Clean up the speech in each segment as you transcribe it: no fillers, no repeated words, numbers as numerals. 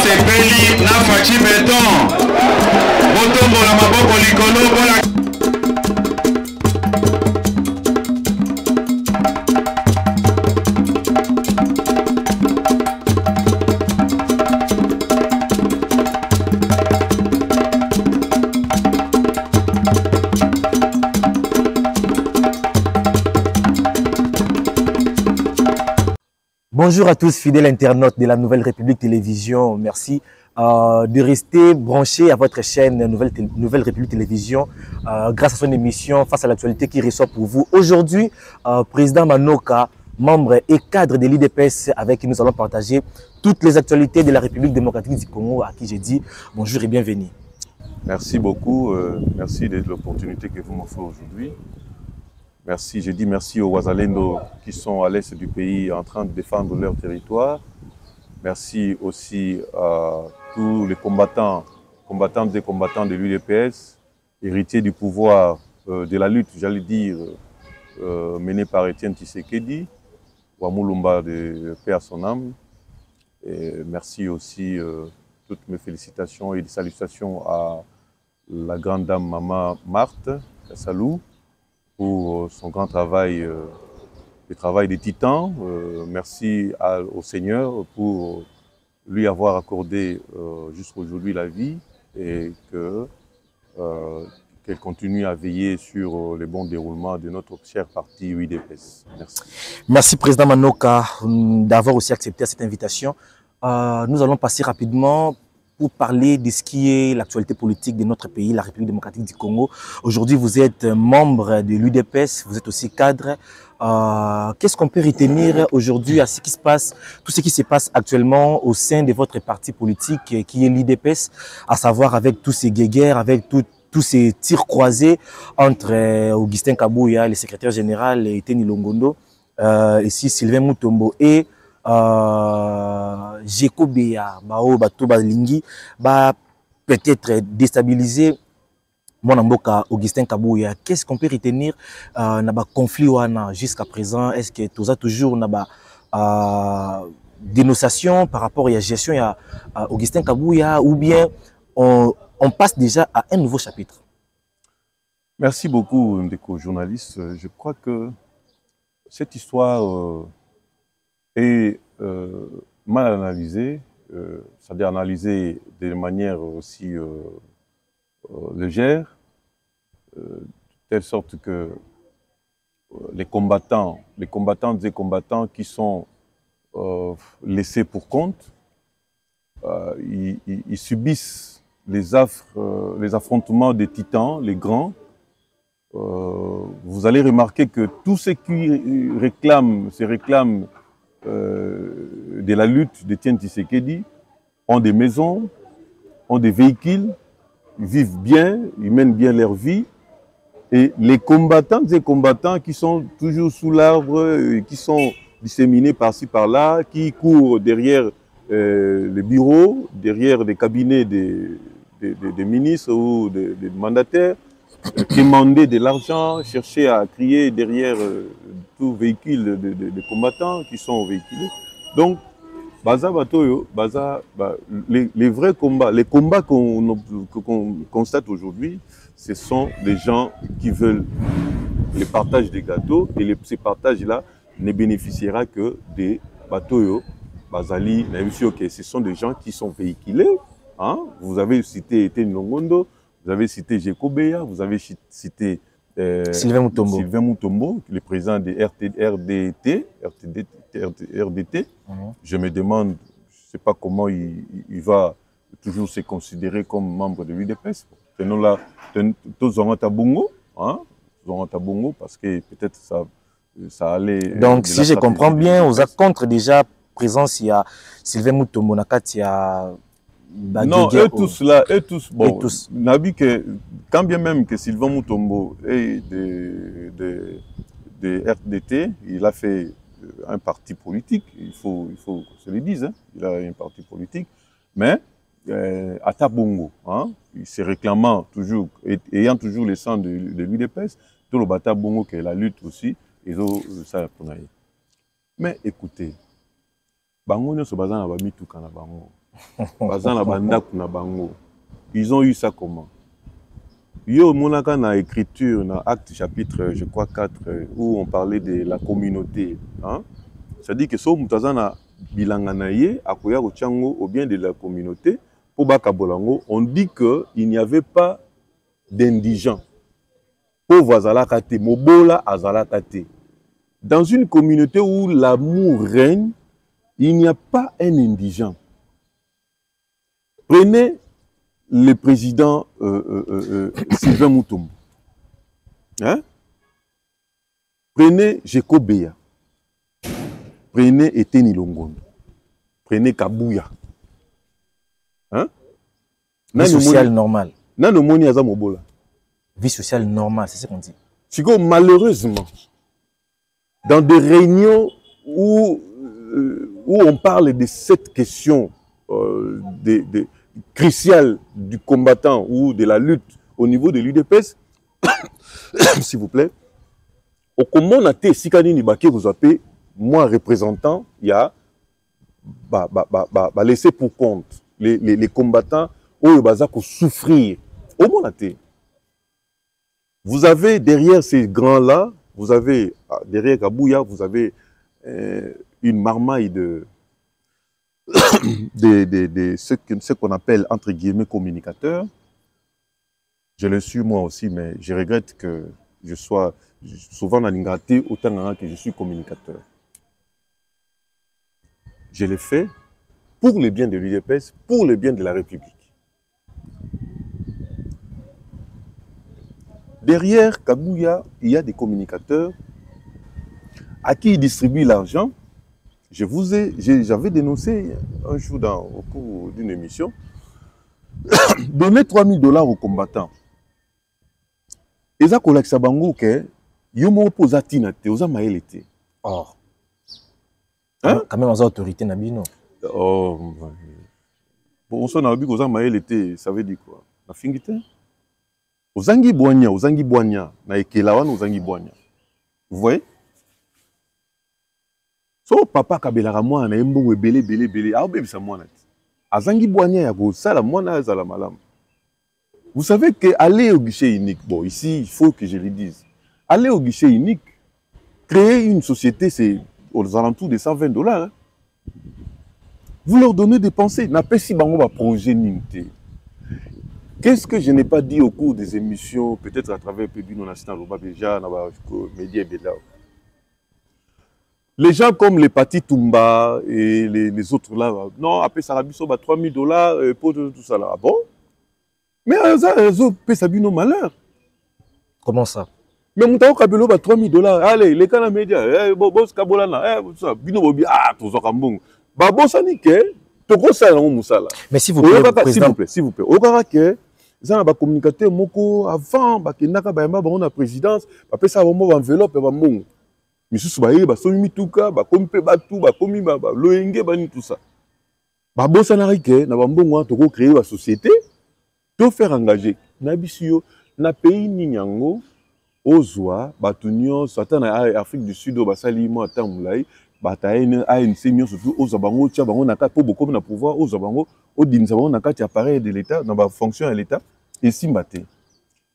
sepeli na fachi beton. Botombola maboko likolo bola. Bonjour à tous, fidèles internautes de la Nouvelle République Télévision. Merci de rester branchés à votre chaîne Nouvelle République Télévision grâce à son émission Face à l'actualité qui reçoit pour vous. Aujourd'hui, Président Manoka, membre et cadre de l'IDPS avec qui nous allons partager toutes les actualités de la République démocratique du Congo, à qui j'ai dit bonjour et bienvenue. Merci beaucoup, merci de l'opportunité que vous m'offrez aujourd'hui. Merci, je dis merci aux Wazalendo qui sont à l'est du pays en train de défendre leur territoire. Merci aussi à tous les combattantes et combattants de l'UDPS, héritiers du pouvoir de la lutte, j'allais dire, menée par Étienne Tshisekedi, Wamulumba de paix à son âme. Et merci aussi, toutes mes félicitations et des salutations à la grande dame Maman Marthe Salou, pour son grand travail, le travail des titans. Merci au Seigneur pour lui avoir accordé jusqu'aujourd'hui la vie et qu'elle continue à veiller sur le bon déroulement de notre cher parti UDPS. Merci. Merci Président Manoka d'avoir aussi accepté cette invitation. Nous allons passer rapidement pour parler de ce qui est l'actualité politique de notre pays, la République démocratique du Congo. Aujourd'hui, vous êtes membre de l'UDPS, vous êtes aussi cadre. Qu'est-ce qu'on peut retenir aujourd'hui à ce qui se passe, tout ce qui se passe actuellement au sein de votre parti politique qui est l'UDPS, à savoir avec tous ces guéguerres, avec tous ces tirs croisés entre Augustin Kabouya, le secrétaire général, et Teni Longondo, ici Sylvain Mutombo et Jekobea, Balingi, peut-être déstabiliser mon amboka Augustin Kabouya. Qu'est-ce qu'on peut retenir dans conflit jusqu'à présent? Est-ce que tu as toujours dénonciation par rapport à la gestion à Augustin Kabouya ou bien on passe déjà à un nouveau chapitre? Merci beaucoup, Ndeko, journaliste. Je crois que cette histoire est mal analysée, c'est-à-dire analysée de manière aussi légère, de telle sorte que les combattantes et combattants qui sont laissés pour compte, ils subissent les affrontements des titans, les grands. Vous allez remarquer que tous ceux qui se réclament de la lutte d'Étienne Tshisekedi ont des maisons, ont des véhicules, ils vivent bien, ils mènent bien leur vie. Et les combattantes et combattants qui sont toujours sous l'arbre, qui sont disséminés par-ci par-là, qui courent derrière les bureaux, derrière des cabinets des ministres ou des mandataires, demander de l'argent, chercher à crier derrière tout véhicule de combattants qui sont véhiculés. Donc, les vrais combats, les combats qu'on constate aujourd'hui, ce sont des gens qui veulent le partage des gâteaux et ces partages-là ne bénéficiera que des bateaux. Bazali, ce sont des gens qui sont véhiculés. Hein? Vous avez cité Etienne Longondo, vous avez cité Jekobea, vous avez cité Sylvain Mutombo, le président de RDT. Je me demande, je ne sais pas comment il va toujours se considérer comme membre de l'UDPS. Tenons là, tous auront à Bongo, hein? Parce que peut-être ça allait. Donc, si je comprends bien, aux contre déjà présence, il y a Sylvain Mutombo, il y a. Non, eux tous là, bon, Nabi que quand bien même que Sylvain Mutombo est de RDT, il a fait un parti politique, il faut qu'on se le dise, hein, il a un parti politique, mais à Tabongo, hein, il se réclamant toujours, ayant toujours le sang de l'UDPS, tout le bata Bongo qui est la lutte aussi, ils ont ça pour. Mais écoutez, Bango ne se base dans la mitou kana bango. baza na bandako na bango. Ils ont eu ça comment? Yo monaka na écriture, na acte chapitre, je crois 4, où on parlait de la communauté. Hein? C'est-à-dire que so mutaza na bilanga na ye, akoya kochango au bien de la communauté, pour baka bolango, on dit qu'il n'y avait pas d'indigents. Pauvre azalakate, mobola azalakate. Dans une communauté où l'amour règne, il n'y a pas un indigent. Prenez le président Sylvain Moutoumbo. Hein? Prenez Jeko Beya. Prenez Eteni Longondo. Prenez Kabouya. Hein? Vie sociale normale. Nano moni aza mobola. Vie sociale normale, c'est ce qu'on dit. Chico, malheureusement, dans des réunions où on parle de cette question cruciale du combattant ou de la lutte au niveau de l'UDPS, s'il vous plaît, au comment on a été Sikani Nibaki vous appelez, moi représentant, il y a laissé pour compte les combattants où ils vont souffrir. Au moins on a été. Vous avez derrière ces grands-là, vous avez derrière Kabouya, vous avez une marmaille de ce qu'on appelle entre guillemets communicateurs. Je le suis moi aussi, mais je regrette que je sois souvent dans l'ingraté autant que je suis communicateur. Je l'ai fait pour le bien de l'UDPS, pour le bien de la République. Derrière Kabouya, il y a des communicateurs à qui ils distribuent l'argent. J'avais dénoncé un jour au cours d'une émission, donner 3 000 $ aux combattants. Et ça, c'est Sabango, que yomo posa tinate, osa maelete. Or, hein? Quand même, on a autorité nabino. Oh, bon, on s'en a vu que osa maelete, ça veut dire quoi? La fingite? Ozangi boanya, na ekelawan ozangi boanya. Vous voyez? So papa kabelaka mwana na mbongo belé a obebisa mwana ti. Azangi boanya ya ko sala mwana azala malamu. Vous savez que aller au guichet unique, bon ici il faut que je le dise. Aller au guichet unique, créer une société c'est aux alentours de 120 $. Hein. Vous leur donnez des pensées, n'a pas si bango ba projet nimte. Qu'est-ce que je n'ai pas dit au cours des émissions, peut-être à travers Pébino National, déjà, médias et les gens comme les Pati Toumba et les autres là, non, après Sarabiso, 3 000 $ pour tout ça là. Ah bon? Mais ils paient Sabino malheur. Comment ça? Mais Moutao Kabelo, 3 000 $. Allez, les canaux médias, Boss Kabolana, tout ça, Bino Bobi, tout ça, Kambong. Bon, ça n'est que, tout ça, mais s'il vous plaît, président. S'il vous plaît. Au Karaké, ils ont communicateur moko avant bakendaka bayamba bango na présidence ba pesa bombo enveloppe ba mbongo misusu ba yeba so mituka ba kompe batu ba komi ba loenge bani tout ça ba bossa na rike na ba mbongo to ko créer ba société to faire engager na bisio na pays ninyango ozwa batunyo satana Afrique du Sud ba sali mo atamulai bataine ANC surtout ozwa bango tia bango na ka po bokomi na pouvoir ozwa bango odinza bango na kati appareil de l'État dans la fonction à l'État et Simbate.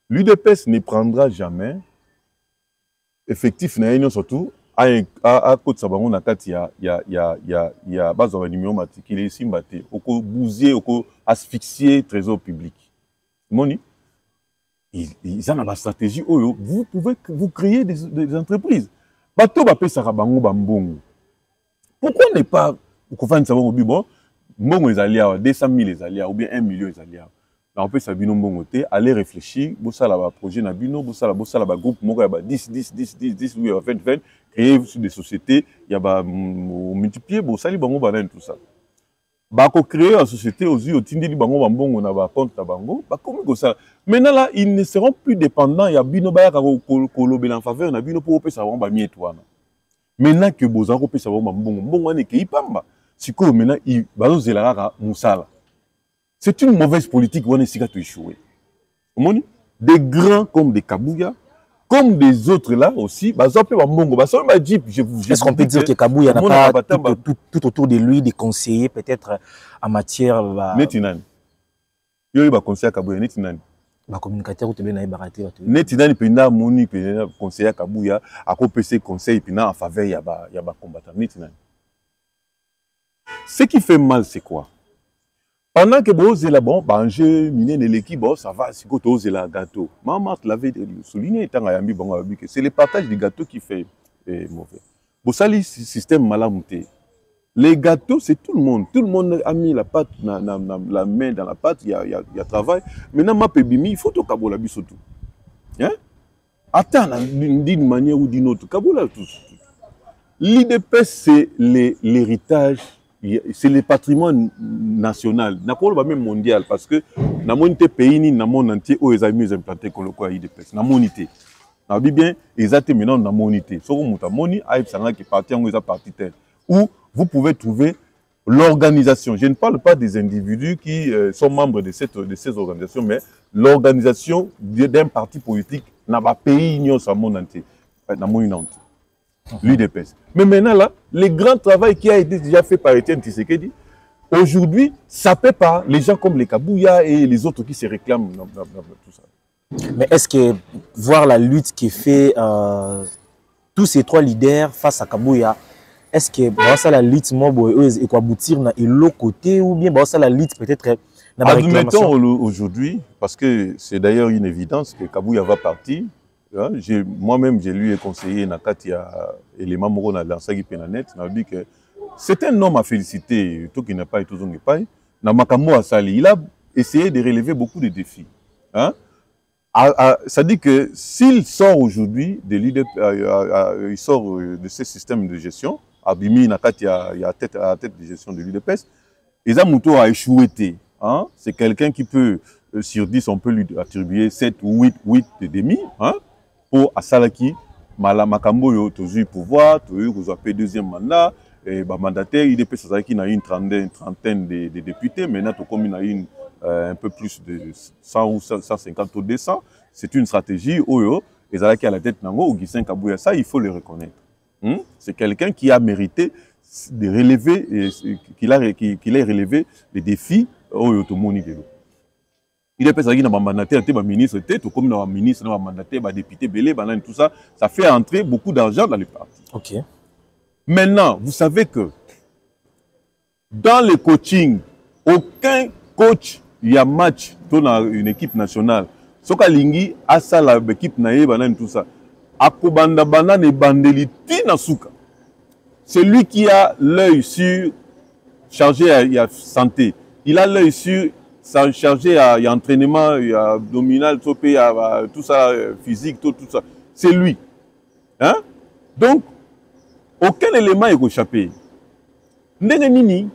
L'UDPS ne prendra jamais effectif na union surtout à côté de bango na kati ya base de numéro matriculé Simbate oko bousier oko asphyxier trésor public. Moni ils ont la stratégie vous pouvez vous créer des entreprises. Bato ba pesa bango bambongo. Pourquoi ne pas vous faire savoir au bon mbongo ezali awa 200 000 ezali awa ou bien 1 million ezali awa na peut ça bino mbongo te aller réfléchir bosala ba projet na bino bosala ba groupe moko ya ba 10 ou ya 20 créer sur des sociétés ya ba multiplier bosali bango banane tout ça ba ko créer une société aux yeux tindeli bango ba mbongo na ba compte na bango ba comme ko ça maintenant là ils ne seront plus dépendants ya bino ba ya ko lobela en faveur na bino pour pesa bango ba mietwana maintenant que boza ko pesa bango mbongo ane ke ipamba. Maintenant, c'est une mauvaise politique. On est échoué. Des grands comme des Kabouya, comme des autres là aussi, est-ce qu'on peut dire que Kabouya n'a pas tout autour de lui des conseillers peut-être en matière Netinan. Il y a conseiller Kabouya Netinan. Ba communicateur ou te bien baraté Netinan pena moni pena conseiller Kabouya à PC conseil pena en faveur ya ba combattant Netinan. Ce qui fait mal c'est quoi? Pendant que vous êtes là, bon, jeu miné de l'équipe, ça va, si vous êtes là, gâteau. Maman l'avait souligné, c'est le partage des gâteaux qui fait mauvais. Vous savez, le système malamouté. Les gâteaux, c'est tout le monde. Tout le monde a mis la pâte, la main dans la pâte, il y a travail. Maintenant, ma pébimi, il faut tout Kabola bisotou. Hein? Attends, d'une manière ou d'une autre. Kabola tout. L'IDPS, c'est l'héritage. C'est le patrimoine national, même mondial, parce que dans mon pays, dans le monde entier, où ils ont mieux implanté que le quoi IDPS. Dans mon unité. On dit bien, ils ont maintenant dans mon unité. Sur le moni, qui partit en partie telle. Où vous pouvez trouver l'organisation. Je ne parle pas des individus qui sont membres de ces organisations, mais l'organisation d'un parti politique dans le pays, dans le monde entier. Dans mon unité. L'UDPS. Mais maintenant, là, le grand travail qui a été déjà fait par Étienne Tshisekedi, aujourd'hui, ça paie pas les gens comme les Kabouya et les autres qui se réclament dans tout ça. Mais est-ce que voir la lutte qui fait tous ces trois leaders face à Kabouya, est-ce que ça la lutte et quoi aboutir dans l'autre côté ou bien ça la lutte peut-être admettons aujourd'hui, parce que c'est d'ailleurs une évidence que Kabouya va partir. Moi-même, j'ai lui conseillé Nakatia et les membres dans Lansagi Penanet. Dit que c'est un homme à féliciter, tout qui n'a pas et tout qui pas. Il a essayé de relever beaucoup de défis. Hein? Ça dit que s'il sort aujourd'hui il sort de ce système de gestion, Abimi Nakatia à la tête de gestion de l'UDPS, Eza Mouto a échoué. Hein? C'est quelqu'un qui peut, sur 10, on peut lui attribuer 7 ou 8 et demi. Hein? Pour Asalaki, Makambo yo toujours pouvoir, vous avez deuxième mandat, et mandataire, il est qui a une trentaine de députés, maintenant comme il a une un peu plus de 100 ou 150 ou 200, c'est une stratégie Oyo, et Zalaki à la tête Nango ou Gissen Kabouya, ça il faut le reconnaître. C'est quelqu'un qui a mérité de relever, qu'il ait relevé les défis Oyo Tomoni de l'eau. Il est pesé dans mandataire, ministre, tout comme dans ministre, mandataire, député, belé, tout ça, ça fait entrer beaucoup d'argent dans les partis. Ok. Maintenant, vous savez que dans le coaching, aucun coach, il y a match dans une équipe nationale. Soka Lingi, Asa la équipe naïe, tout ça. Akobanda banane bandeliti nasuka. C'est lui qui a l'œil sur chargé à santé. Il a l'œil sur chargé à entraînement, il y a abdominal, tout ça, physique, tout ça. C'est lui. Hein? Donc, aucun élément n'est échappé. Nini,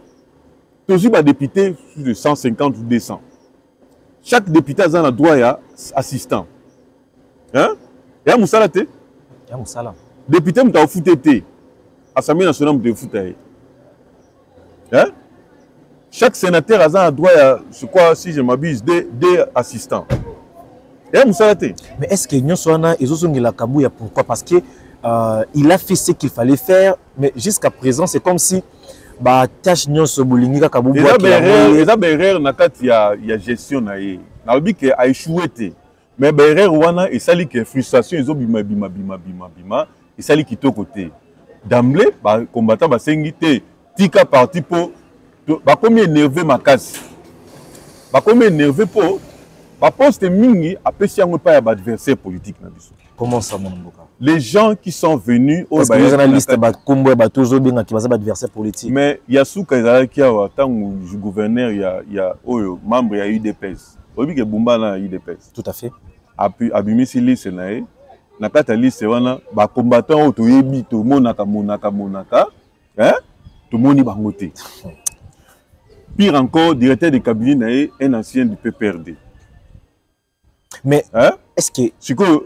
toujours un député de 150 ou 200. Chaque député a un droit à assistant. Hein? Il y a Moussala. Il y a Moussala. Député, il y a Foutété. Assemblée nationale, il y a Foutété. Hein? Chaque sénateur a un droit à, je crois, si je m'abuse, des assistants. Et mais est-ce que nous sommes la Kabouya? Pourquoi? Parce que il a fait ce qu'il fallait faire, mais jusqu'à présent, c'est comme si tâche il y a gestion il a échoué. Mais il y a que frustration, ils ont bima, et ça qui est côté. D'emblée, combattant tika parti pour combien énervé ma casse. Combien énervé pour poste mingi apprécier pas adversaire politique. Comment ça, mon Mboka? Les gens qui sont venus au liste adversaire politique. Mais il y a Souka qui a tant que gouverneur, il y a membre il y a UDPS. Obi ke Bumba na UDPS. Tout à fait. Abimi si liste nae na kata liste wana ba combattant o to yebi to monaka hein to moni bangote. Pire encore, directeur de cabinet nae un ancien du PPRD. Mais hein? Est-ce que siko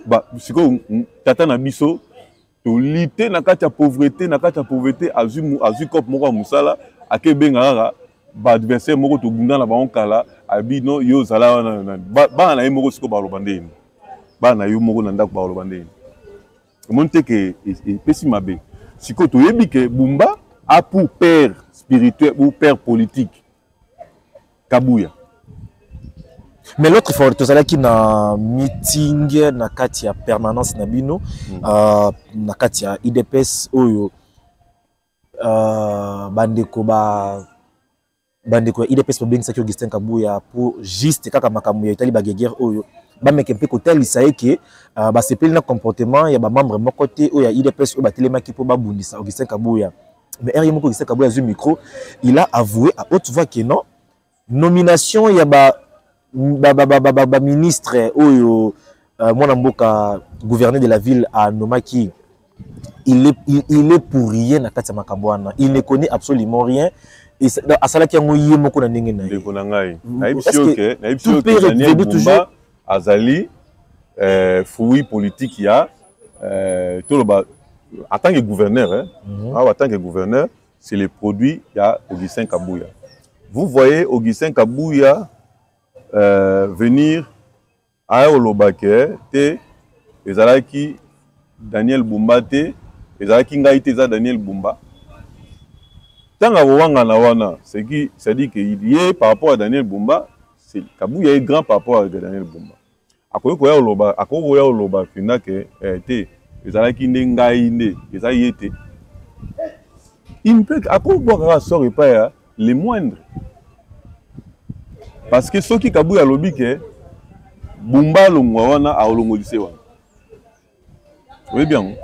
tata na biso to lutter na kati ya pauvreté azu kop moko musala akebenga ba adversaire moko to bunda na bango kala abino yo zala ba na moko siko ba lobandeni ba na yo moko na ndako ba lobandeni monte que pesi mabe. Si ko toyebi que Bumba a pour père spirituel ou père politique Kabuya. Mais l'autre fois, tu as qui na meeting na katia permanence na bino, na katia IDPS oyo bandeko IDPS pour bien ça Augustin Kabuya pour juste kaka makambo ya itali bagegere oyo ba meke mpe kotel isaye ke ba sepeli na comportement ya ba membre moko te oyo ya IDPS oyo batelemaki po babundisa Augustin Kabuya. Mais rien moko Augustin Kabuya zu micro, il a avoué à haute voix que non nomination ya ba ministre oyo mwana mboka gouverneur de la ville à Nomaki, il est pour rien na kati ya makambo wana, il ne connaît absolument rien et asalaki yango ye moko na ndenge na ye ndeko na ngai nayebi Daniel Bumba azali fruit politique ya toloba en tant que gouverneur en tant que gouverneur c'est le produit ya Augustin Kabuya. Vous voyez Augustin Kabuya venir à Olobake, te ezalaki Daniel Bumba te ezalaki ngai te za Daniel Bumba. Tanga wanga na wana, c'est dit que il est par rapport à Daniel Bumba, c'est Kabuya est grand par rapport à Daniel Bumba. Akoya Oloba fina que te ezalaki ngai ne ezali te. Il ne peut akoya sort pas les moindres. Parce que ceux qui Kabuya lobi ke Bumba longwa wana a olongolise wana. Oui bien.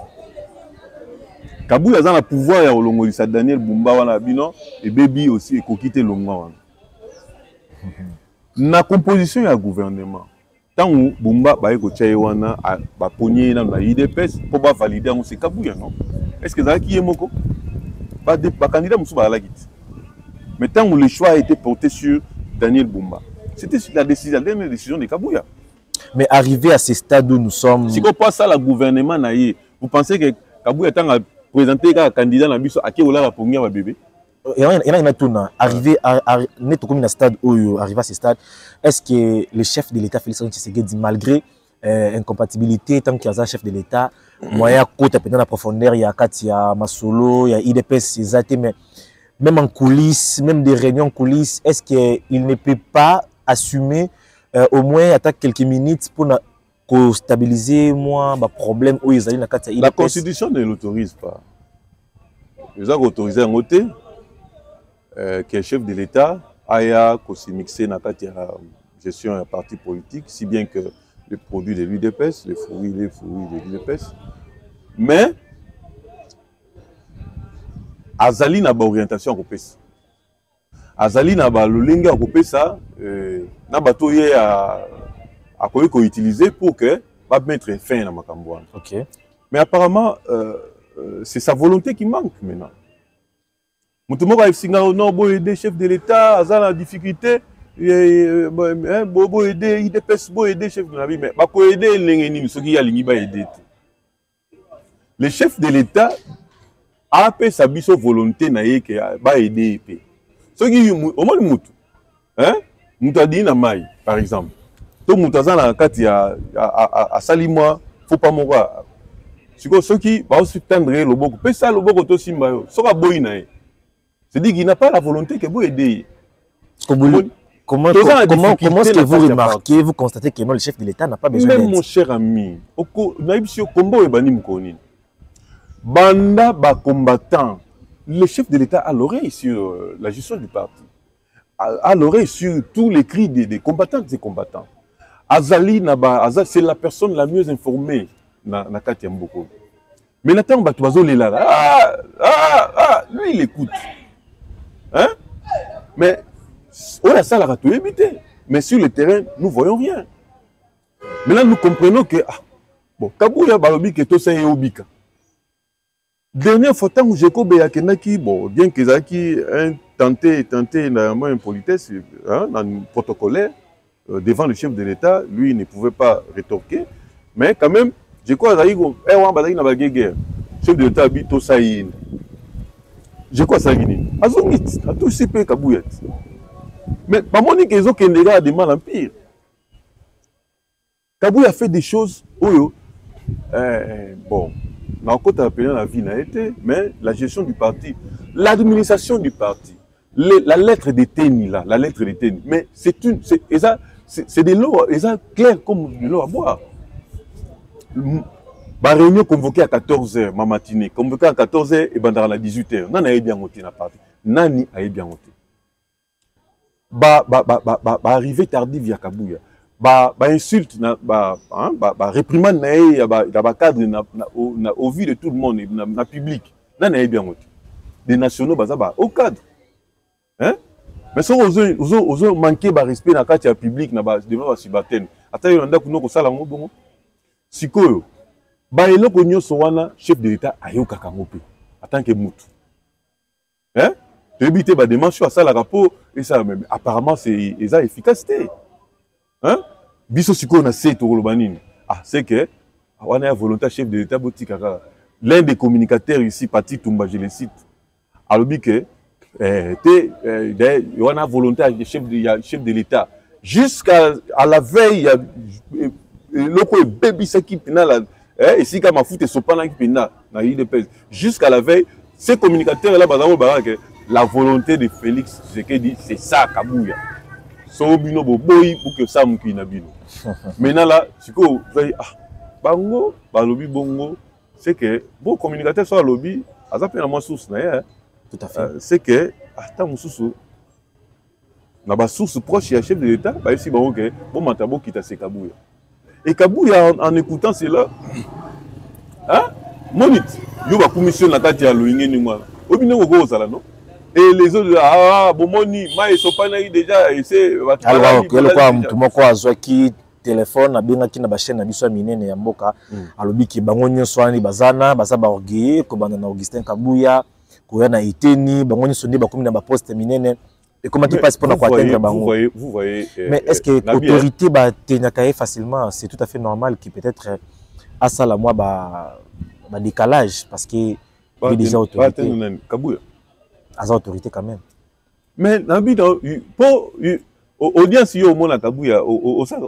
Kabuya a le pouvoir ya olongolisa Daniel Bumba wana bino et baby aussi ekokite longwa wana. Na composition ya gouvernement. Tant Bumba ba eko tchaye wana ba ponye na IDPS pour ba valider on c'est Kabuya non. Est-ce que ça qui est moko? Ba candidat musu ba la kit. Mais tant le choix a été porté sur Daniel Bumba. C'était la dernière décision de Kabuya. Mais arrivé à ce stade où nous sommes... Si on passe à la gouvernement, vous pensez que Kabuya a présenté un candidat à qui on a pour un bébé? Il y en a tout. Arrivé à stade où arrivé à ce stade, est-ce que le chef de l'État, Félix Tshisekedi, malgré incompatibilité, tant qu'il y a un chef de l'État, moyen côté peut-être la profondeur, il y a Katia Masolo, il y a IDPS, mais même en coulisses, même des réunions en coulisses, est-ce qu'il ne peut pas assumer au moins attaquer quelques minutes pour stabiliser moi le problème où ils allaient dans la Constitution ne l'autorise pas. Ils ont autorisé un côté que chef de l'État ait se mixer dans la gestion d'un parti politique, si bien que les produits de l'UDPS, les fruits de l'UDPS. Mais Azali n'a pas orientation à Kopesa. Azali n'a pas le linga à Kopesa, n'a pas tout à quoi utiliser pour que va mettre fin à Makambouane. Okay. Mais apparemment, c'est sa volonté qui manque maintenant. Moutoumou va aider chef de l'État, Azali a difficulté, aider IDPS, aider chef de la vie, mais pas aider l'ingénieur, ceux qui a l'ingénieur aider. Le chef de l'État a fait sa volonté na aider. Ceux qui au moins moutou, hein, moutadi na mai, par exemple. Donc moutazan na kati à salimoa, faut pas mourir. Ceux qui va aussi tendre le boko, peut ça le boko to simba yo, sera boy na. C'est dit qu'il n'a pas la volonté que vous aider. Comment est-ce que vous remarquez, vous constatez que non, le chef de l'État n'a pas besoin d'aide? Même mon cher ami, naibisio kombo e bani mukoni. Banda ba combattant, le chef de l'État a l'oreille sur la gestion du parti, a l'oreille sur tous les cris des combattants et des combattants. Azali c'est la personne la mieux informée na Katia Mboko. Mais Nathan Batuazo est là. Lui il écoute. Hein? Mais on a ça la rato évité. Mais sur le terrain, nous voyons rien. Maintenant nous comprenons que bon, Kabuya balobi que tout ça est obika. Dernière fois, tant que j'ai Beyakenaki, bon, bien que Zaki tenté dans une politesse, dans un protocolaire, devant le chef de l'État, lui ne pouvait pas rétorquer. Mais quand même, j'ai quoi Zaki, chef de l'État habite au Saïn. J'ai quoi ça Guinée? Azongit, à tout ce pays Kabouyat. Mais pas mon qu'ils ont qu'un dégât de mal en pire. Kabouya a fait des choses où, bon. na côté appelé la vie n'a été, mais la gestion du parti, l'administration du parti, la lettre de Téni là, la lettre de Téni, mais c'est de l'eau, clair comme de l'eau à boire. La réunion convoquée à 14h, ma matinée, convoquée à 14h et bandara à 18h. Nani a bien voté na parti. Nani a bien voté. Arrivé tardif via Kabouya. Insulte, réprimande na cadre au vu de tout le monde, na public. Nani a bien voté. Des nationaux au cadre. Hein? Mais si on a manqué de respect dans le public, devant la subalterne. Attends, on a qu'on ça la bon. Sikoyo. Eloko nyonso wana chef de l'État ayoka kangope en tant que mutu. Hein? Éviter ba démarche à ça la rapport et ça même apparemment c'est efficacité. Hein? Biso sikoyo na c'est to lobanini. Ah c'est que wana volontaire chef de l'État botika l'un des communicateurs ici Pati Tumba je le cite. Alobi que wana volontaire chef de l'État jusqu'à la veille loko baby s'équipe na et si comme foot et sopana qui na IDPS jusqu'à la veille ces communicateurs là la volonté de Félix Tshisekedi c'est ça Kabouya so bino boboyi pour que ça muki na bino maintenant là siko bango balobi bongo c'est que bon communicateur soit lobby azape na moi source na tout à fait c'est que attends mususu na ba source proche ya chef de l'État ba ici bango que bon matabo kita c'est Kabouya. Et Kabouya, en écoutant cela, hein? Monit, il y a une commission à Katia Loïngé Ningwa. Et les autres, bon, Moni, mais ils sont pas déjà. Alors, quoi, qui téléphone, a bien qui n'a pas chaîne, a bien minene ya mboka, alobi ki bango nyonso ani bazana, bazaba orgueilleux, ko bana na Augustin Kabouya, ko yana Iteni, bango nyonso ndi ba komi na ba poste minene. Et comment tu passes pour atteindre bango? Vous voyez. Mais est-ce que l'autorité va tenir facilement? C'est tout à fait normal qui peut-être à ça la moi décalage parce que il y a déjà autorité. Kabouya. À autorité quand même. Mais pour audience au monde à Kabouya au ça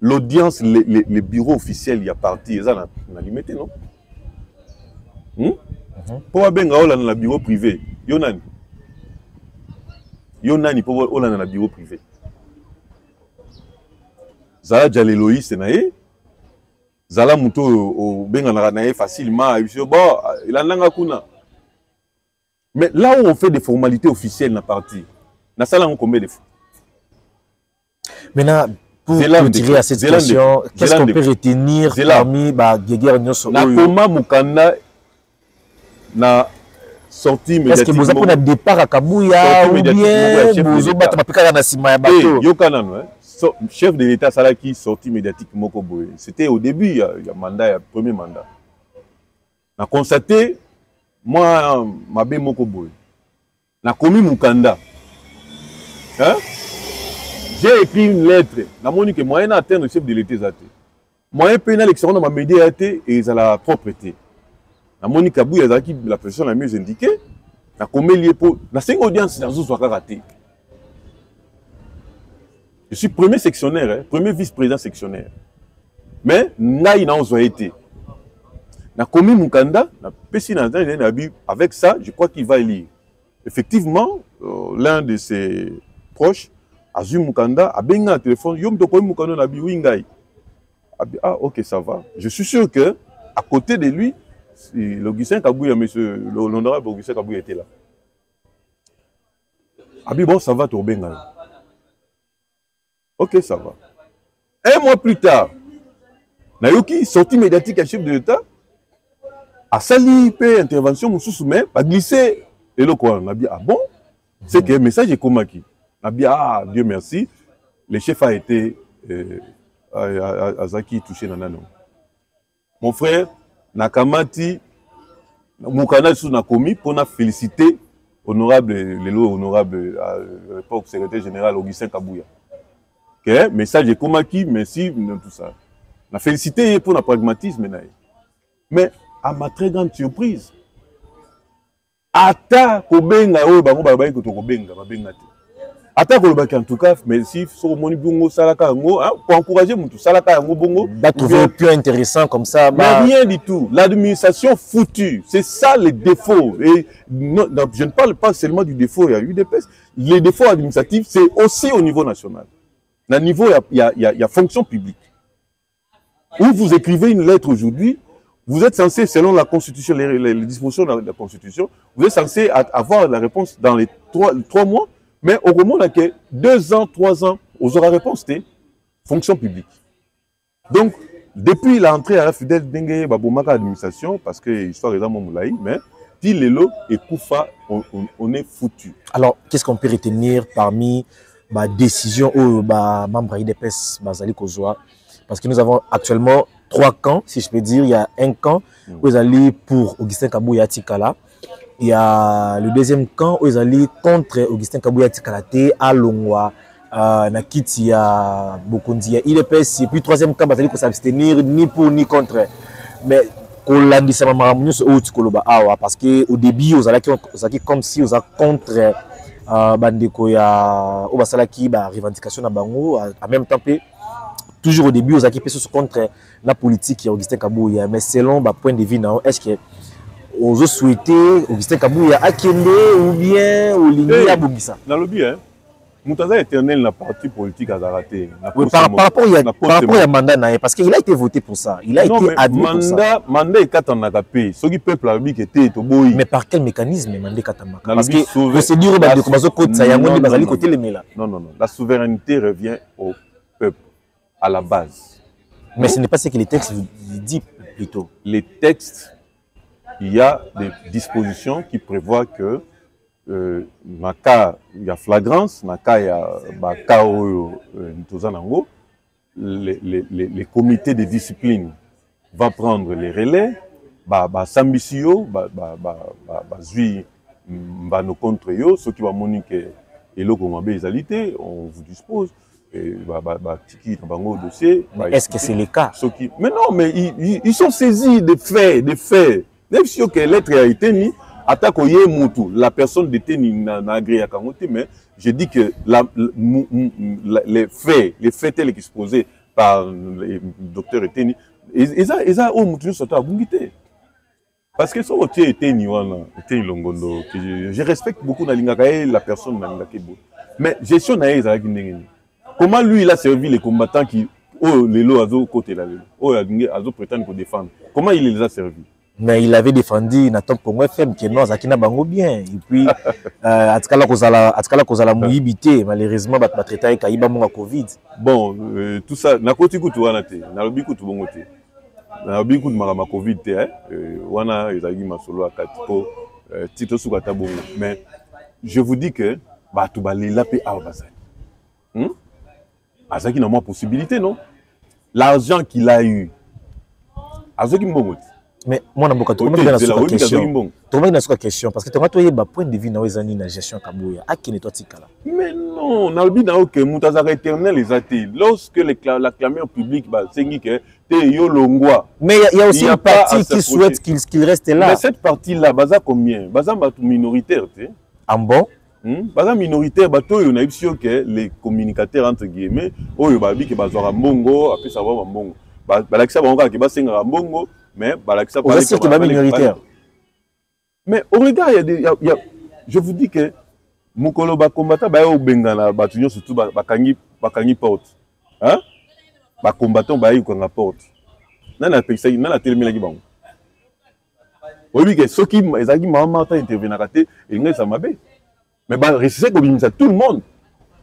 l'audience les bureaux officiels il y a parti ça na limité non? Pour benga dans le bureau privé yonani Yonani pour aller dans le bureau privé. Zala Djaleloï c'est naé. Zala Muto au Benga naé facilement. Bon, il en a kuna. Mais là où on fait des formalités officielles dans la partie, dans ça là on combien de fois. Maintenant, pour tirer à cette situation, qu'est-ce qu'on peut retenir parmi Guéguerre Nyonso? Na Koma Mukanda na sortie médiatique. Est-ce que vous avez un départ à Kabouya ou bien vous avez chef de l'État Salaki sortie médiatique Mokoboye. C'était au début, il y a mandat, premier mandat. On a constaté, moi, ma bé Mokoboye. On a commis Mukanda. Hein? J'ai écrit une lettre. On a montré que moyen à atteindre le chef de l'État. Moyen pénal l'extérieur dans ma médiaté et à la propreté. Na moni Kabouya la personne la mieux indiquée. Na combien lié pour na 5 audiences dans une soirée ratée. Je suis premier sectionnaire, premier vice-président sectionnaire. Mais naï n'a pas été. Na commis Mukanda, na pesi na avec ça, je crois qu'il va lire. Effectivement, l'un de ses proches, Azum Mukanda, a bien un téléphone, yom to komi Mukanda na bi wingai. Ah OK, ça va. Je suis sûr que à côté de lui l'Augustin Kabouya, monsieur, l'honorable Augustin Kabouya était là. Abi bon, ça va, Torbenga. Ok, ça va. Un mois plus tard, Nayoki, sortie médiatique à chef de l'État, a sali pe intervention, Moussou a glissé. Et le quoi, on a dit, ah bon? C'est que le message est comme qui? On a dit, ah, Dieu merci, le chef a été Azaki touché dans l'anneau. Mon frère, Nakamati, Moukana sous Nakomi, pour nous féliciter, honorable, honorable, à l'époque, secrétaire général Augustin Kabouya. Okay? Message est comme qui, merci, tout ça. On a félicité pour notre pragmatisme. Mais, à ma très grande surprise, Ata Kobenga, oh, bango babayi koto Kobenga, babenga te. En tout cas, merci pour encourager mon tout salaka bongo. Trouver plus intéressant comme ça. Mais rien du tout. L'administration foutue. C'est ça le défaut. Et non, je ne parle pas seulement du défaut, il y a eu des pestes. Les défauts administratifs, c'est aussi au niveau national. Au niveau, il y a fonction publique. Où vous écrivez une lettre aujourd'hui, vous êtes censé, selon la Constitution, les dispositions de la Constitution, vous êtes censé avoir la réponse dans les 3 mois. Mais au moment où il y a 2 ans, 3 ans, vous aurez réponse, c'est fonction publique. Donc, depuis l'entrée à la Fidèle Dengue, l'administration, parce que l'histoire est dans mon moulaï, mais dit Lelo et Koufa, on est foutu. Alors, qu'est-ce qu'on peut retenir parmi ma décision ou membre IDPS Bazali Kozoa? Parce que nous avons actuellement 3 camps, si je peux dire. Il y a un camp où ils allaient pour Augustin Kabouya Tikala. Il y a le deuxième camp où ils allaient contre Augustin Kabouya Tikalate à Longwa, Nakiti, à Bokondi, IDPS. Et puis le troisième camp, ils allaient s'abstenir ni pour ni contre. Mais parce qu'au début, ils allaient comme si ils allaient contre Bandeko ya Obasalaki, revendication à Bango, en même temps, toujours au début, ils allaient contre la politique d'Augustin Kabouya. Mais selon le point de vue, est-ce que vous souhaitez Augustin Kabouya Akende ou bien Olingi Abogisa? Dans le but, Moutaza éternel na parti politique à Zaraté. Par rapport à mandat, parce qu'il a été voté pour ça. Il a été admis pour ça. Mandat est katanakapé. Ce qui peuple a dit que était toboyi. Mais par quel mécanisme mandat katanaka? Parce que procédure de Komazo Côte ça yango bazali côté les mela. Non. La souveraineté revient au peuple à la base. Mais ce n'est pas ce que les textes disent plutôt. Les textes, il y a des dispositions qui prévoient que il y a flagrance, il y a les comités de discipline vont prendre les relais, Sambisio, contre eux, ceux qui vont moniquer et le on vous dispose. Est-ce que c'est le cas? Mais non, mais ils sont saisis des faits. Même si l'être a été mis, la personne détenue n'a agréé à Kangote, mais je dis que les faits tels qu'exposés par le docteur Eteni, ils ont parce que ce qui est Eteni, je respecte beaucoup la personne, mais gestion n'a pas. Comment lui il a servi les combattants qui les lots à côté là, prétendent pour défendre? Comment il les a servis? Mais il avait défendu Nathan Congo FM qui est non Zakina Bango bien. Et puis, Atkala Kozala Mouibité, malheureusement, va traiter avec Aïba Monga Covid. Bon, tout ça, n'a pas écouté Wanate, n'a pas écouté Bongote. N'a pas écouté Marama Covid, Wana, Ezagi Masolo, Akatiko, Tito Soukata Bongo. Mais je vous dis que, tout balé la paix à Obasai. Azaki n'a pas possibilité, non? L'argent qu'il a eu, Azaki Mbongote. Mais moi, je suis question parce que tu as un point de vue dans la gestion Kabouya. Mais non, on a dit que Moutaza éternel les athées. Lorsque la clameur publique, c'est que mais il y a aussi une partie qui souhaite qu'il reste là. Mais cette partie-là, baza combien? Baza minoritaire, tu sais. En bon? Baza minoritaire, on a vu que les communicateurs entre guillemets, oh, babi que baza Mbongo, après ça va Mbongo. Balakisa Bango qui baza Mbongo. Mais minoritaire. Mais au regard, je vous dis que Mukolo combattant au Bengala, surtout Bakangi porte. Hein? Combattant la porte. Nana Pexay, Nana Télémélagi Bango. Oui, que ceux qui maman interviennent à rater, ils ne savent pas. Mais c'est comme ça, tout le monde.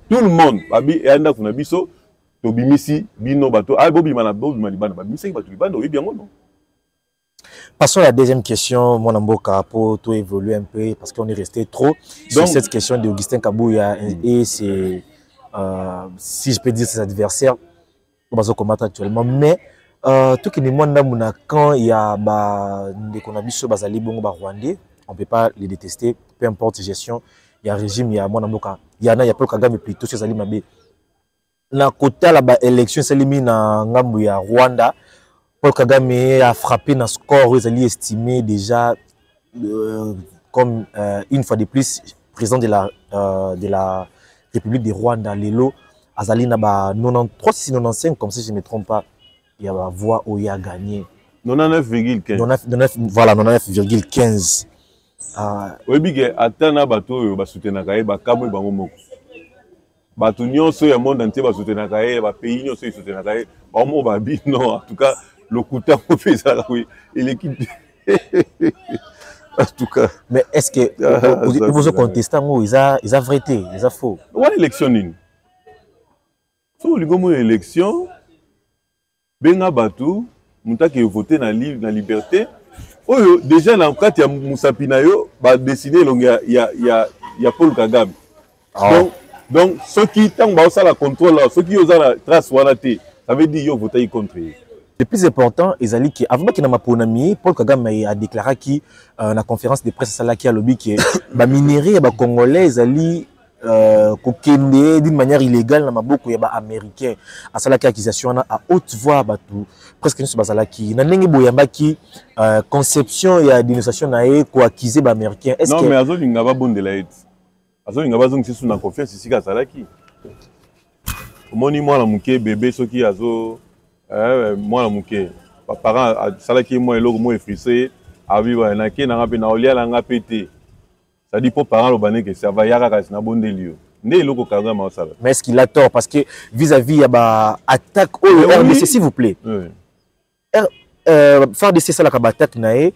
Tout le monde. Babi et Anda Funabiso, Tobimisi, Bino Bato, Bobi Malabo, Malibano, Babimisi, Batulibano, oui, bien non. Passons à la deuxième question, mon amboka, pour tout évoluer un peu, parce qu'on est resté trop sur cette question d'Augustin Kabouya et c'est, si je peux dire, ses adversaires, on va se combattre actuellement. Mais, tout ce qui est moins quand il y a des conabis bazali bongo rwandais, on ne peut pas les détester, peu importe la gestion, il y a un régime, il y a mon amboka, il y en a, il y a Paul Kagame plutôt sur Zali Mabé. La côté la élection, c'est limite dans Rwanda. Paul Kagame a frappé dans le score, ils allaient estimer déjà comme une fois de plus président de République du Rwanda, Lelo, Azali na ba 93, 95, comme si je ne me trompe pas, il y a la voix où il a gagné. 99,15. Voilà, 99,15. Oui, bien, attends, bateau, ba soutenir kaye, ba kamo bango moko. Bateau nyonso ya monde entier ba soutenir kaye, ba pays nyonso ya soutenir kaye, ba mo ba bi non, en tout cas, le couteau fait ça oui, et l'équipe. En tout cas. Mais est-ce que vous contestants, ils ont vrai, ils ont faux? Ouais, élection nini. So le gomo élection, benga bateau, moutaki voter na liberté. Oh, déjà dans le cas il y a Moussa Pinayo, bah décidé il y a Paul Kagame. Donc ceux qui tant bah ça la contrôle, ceux qui ont la trace wanaté, ça veut dire qu'ils votent contre. Le plus important, Ezali qui avant qu'il n'a pas Paul Kagame a déclaré qui la conférence de presse ça qui a lobby qui bah minerai bah congolais Ezali kokende d'une manière illégale na maboko ya ba américain asalaki accusation à haute voix batu presque nyonso bazalaki na ndenge boyambaki conception ya dénonciation na ye ko accuser ba américain est-ce que non mais azolinga ba bondela eti azolinga bazongisa sous na confiance ici ka salaki omoni mwana muke bébé soki azo mwana muke parent salaki moi eloko moi effrisé aviva na ke na ngape na olia la ngapete. Ça dit pour parents le que ça va y avoir un bon délire. Mais est-ce qu'il a tort parce que vis-à-vis il y a attaque au RDC s'il vous plaît. Faire de ça la attaque nae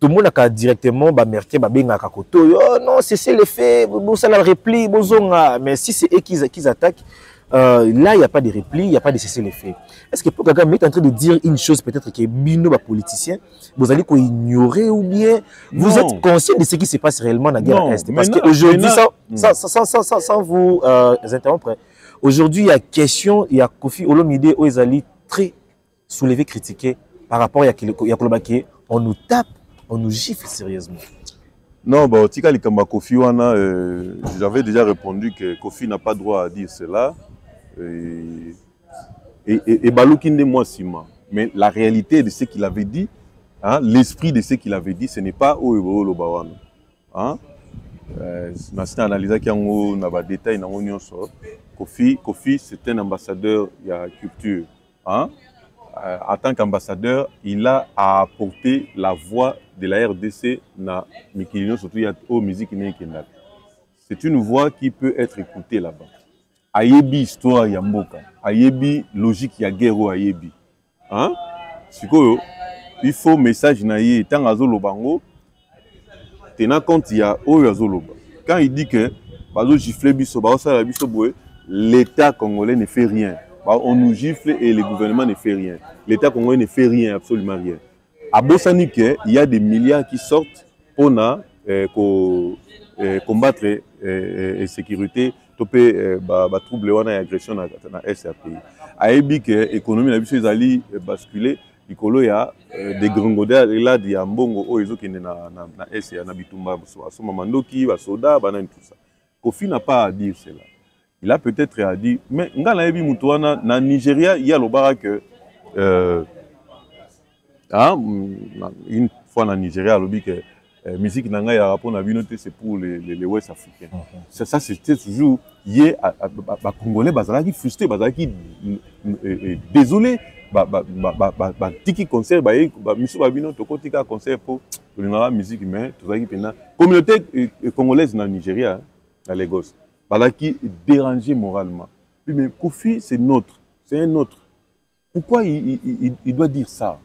tout le monde a directement ba merqué ba benga kakoto. Oh non, c'est le fait, bon ça la repli, bozonga mais si c'est eux qui attaquent là il n'y a pas de repli, il n'y a pas de cesser les faits. Est-ce que Paul Kagame est en train de dire une chose peut-être que Bino, politicien, vous allez ignorer ou bien vous êtes conscient de ce qui se passe réellement dans la guerre Est? Parce qu'aujourd'hui, sans vous interrompre, aujourd'hui il y a question, il y a Kofi Olomide où ils allaient très soulevé, critiqué par rapport à Kolobake, on nous tape, on nous gifle sérieusement. Non, bah, Tika Likamba Kofi Wana, j'avais déjà répondu que Kofi n'a pas droit à dire cela. Et Balokinde moi Sima. Mais la réalité de ce qu'il avait dit, hein, l'esprit de ce qu'il avait dit, ce n'est pas au Lobawan. Hein? Nasi analyse qui en a des détails dans l'Union sort. Kofi, c'est un ambassadeur de la culture. Hein? En tant qu'ambassadeur, il a apporté la voix de la RDC na Mikilino, surtout il y a aux musiques Nekenat. C'est une voix qui peut être écoutée là-bas. Ayebi histoire ya mboka, ayebi logique ya guerre ayebi. Hein? Sikoyo, il faut message na ye tant azolo bango. Tenant compte il y a Oyazoloba. Quand il dit que bazo gifle biso, bazo sala biso boé, l'État congolais ne fait rien. On nous gifle et le gouvernement ne fait rien. L'État congolais ne fait rien, absolument rien. À Bossanique, il y a des milliards qui sortent pour combattre la sécurité, topé trouble et agression dans la SRP. À Ebi, l'économie a basculé. Il y a des grangodères là, des ambongo, qui sont dans la SRP, dans Bitumba, Somamandoki, Soda, tout ça. Kofi n'a pas à dire cela. Il a peut-être à dire, mais dans Nigeria, il y a le barak que une fois dans Nigeria, il dit que la musique n'a pas rapport à la c'est pour les Ouest africains. Ça c'était toujours lié à Congolais, qui frustré, qui désolé, tiki concert, monsieur Babino, to kotika concert pour la musique, mais tout ça qui est communauté congolaise dans Nigeria, à Lagos. Qui est dérangé moralement. Mais Kofi, c'est notre. C'est un autre. Pourquoi il doit dire ça?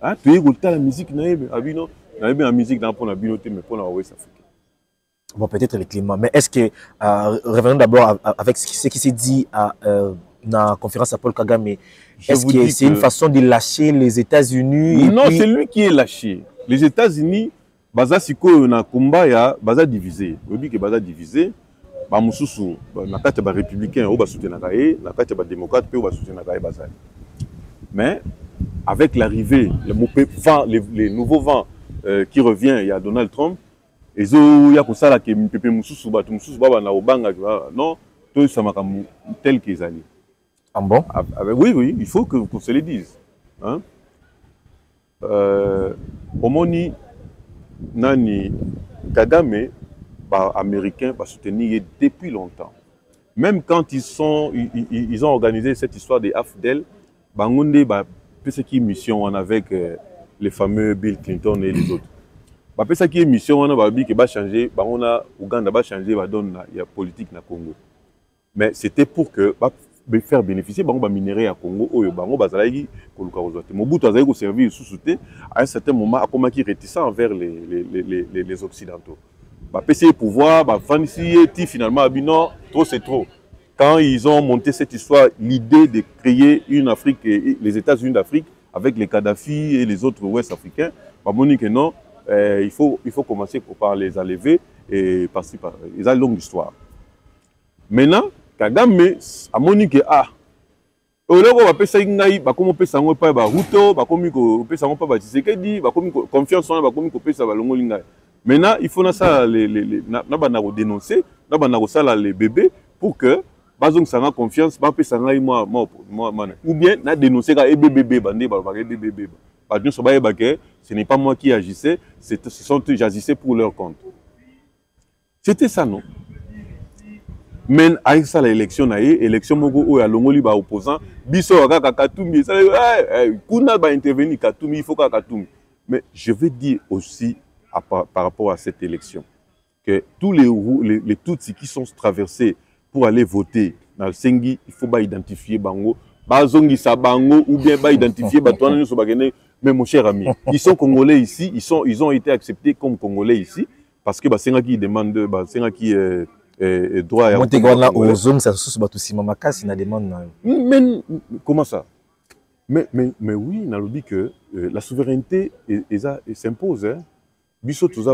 Hein? Tu écoutes la musique, la musique dans la binoté, mais pour la Ouest africaine. Bon, peut-être le climat. Mais est-ce que, revenons d'abord avec ce qui s'est dit dans la conférence à Paul Kagame, est-ce que c'est une façon de lâcher les États-Unis? Non, c'est lui qui est lâché. Les États-Unis, Baza Siko, na Kumba, Baza divisé. Vous dites que Baza divisé. Na kati ba républicain ou ba soutenir na kati ba démocrate ou ba soutenir mais avec l'arrivée les nouveaux vents qui revient il y a Donald Trump et zo ya ko sala ke pepe mususu ba mususu ba na obanga non tout ça makamu tel qu'ils allaient. Ah bon? Oui, il faut qu'on se le dise. Hein? Omoni nani Kagame américain va soutenir depuis longtemps. Même quand ils ont organisé cette histoire des AFDEL, Bangonde, ce qui est mission avec les fameux Bill Clinton et les autres. Ce qui est mission, on va changer, on a Ouganda va changer, va donner la politique na Congo. Mais c'était pour que faire bénéficier bango minerais à Congo, bango bazalaï kolukarozote. Mobutu azali ko servir sous-souté à un certain moment à comment qui réticent envers les occidentaux. PC pouvoir, finalement, non, trop c'est trop. Quand ils ont monté cette histoire, l'idée de créer une Afrique, les États-Unis d'Afrique, avec les Kadhafi et les autres Ouest africains, que non, il faut commencer par les enlever et passer par. Ils ont une longue histoire. Maintenant, Kagame a monique ah. Au lieu de faire ça, comme on peut s'en pas Ruto, comme on peut s'en pas Tshisekedi, comme confiance en comme on peut ça Longolinga. Maintenant, il faut ça dénoncer, les bébés pour que bazong sanga confiance, ba pe sanga moi ou bien na dénoncer ka bébé bandé ba bébé. Ce n'est pas moi qui agissais, j'agissais pour leur compte. C'était ça non. Mais avec ça l'élection élection moko o ya longoli ba opposant, biso kaka Katumbi, ça kuna ba intervenir Katumbi, il faut ka Katumbi. Mais je veux dire aussi par rapport à cette élection que tous les Tutsis qui sont traversés pour aller voter dans le Sengi, il faut pas identifier bango, bazongi sa bango ou bien pas identifier batouana so bagene. Mais mon cher ami, ils sont congolais ici, ils ont été acceptés comme congolais ici parce que basenga qui demande basenga qui droit à Montegwana aux zones ça sous batusi mamaka si na demande. Mais comment ça? Mais oui, on a dit que la souveraineté s'impose hein. Biso tous